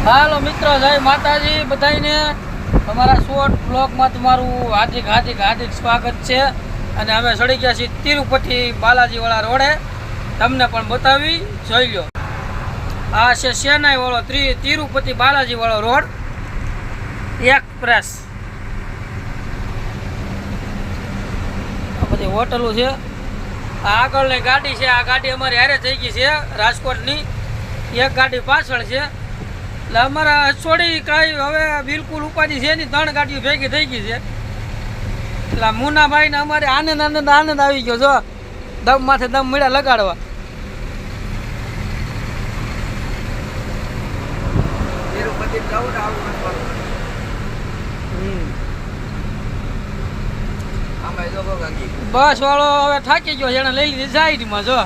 હાલો મિત્રો, જય માતાજી બધાને. તમારા શોર્ટ બ્લોગમાં તમારું હાર્દિક સ્વાગત છે. અને અમે ચડી ગયા છીએ તિરુપતિ બાલાજીવાળા રોડે. તમને પણ બતાવી જોઈ લો. આ છે ચેન્નાઈ વાળો તિરુપતિ બાલાજીવાળો રોડ એક્સપ્રેસ. આ બધી હોટલો છે. આ આગળની ગાડી છે. આ ગાડી અમારી હારે થઈ ગઈ છે રાજકોટની. એક ગાડી પાછળ છે. એટલે અમારા છોડી કાંઈ હવે બિલકુલ ઉપાધિ છે નહીં. 3 ગાડીઓ ભેગી થઈ ગઈ છે. એટલે મુનાભાઈને અમારે આનંદ આવી ગયો. જો દમ માથે દમ મળ્યા લગાડવા. બસ વાળો હવે થાકી ગયો. એને લઈ લીધી સાઈડમાં. જો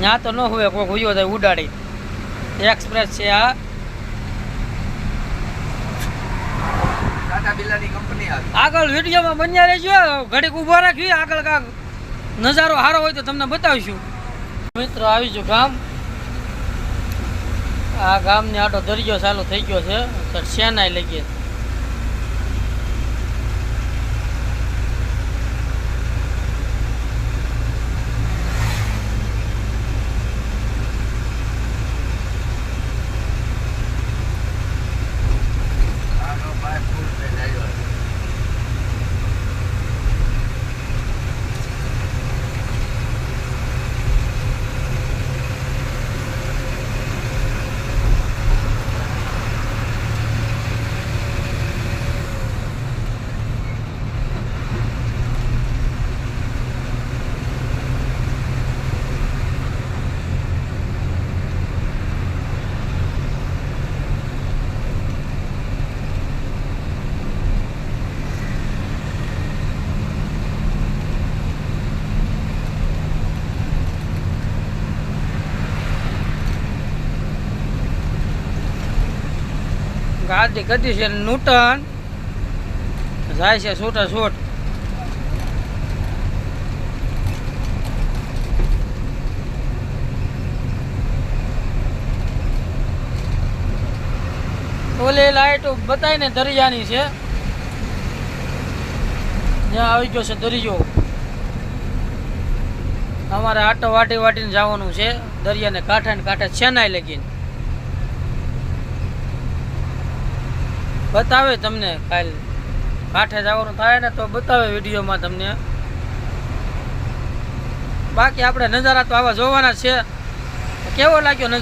ત્યાં તો ન હોય કોઈક હુયો થાય ઉડાડી. એક્સપ્રેસ છે આ. આગળ વિડીયોમાં બન્યા રહેજો. ઘડીક ઊભા રાખવી. આગળ કાંક નજારો સારો હોય તો તમને બતાવીશું. મિત્રો આવીશું ગામ. આ ગામની આટો દરિયો ચાલુ થઈ ગયો છે. ચેન્નાઈ લઈ ગયા. ગાડી કદી છે નૂટન જાય છે છૂટા છૂટ. ઓલી લાઈટ બતાવીને દરિયાની છે. જ્યાં આવી ગયો છે દરિયો. અમારે આટો વાટીને જવાનું છે દરિયાને કાંઠે ચેન્નાઈ લગીને. બતાવે તમને કાલ કાંઠે જવાનું થાય ને તો બતાવે વિડીયોમાં તમને. બાકી આપણે નજારા તો આવા જોવાના છે. કેવો લાગ્યો નજારો?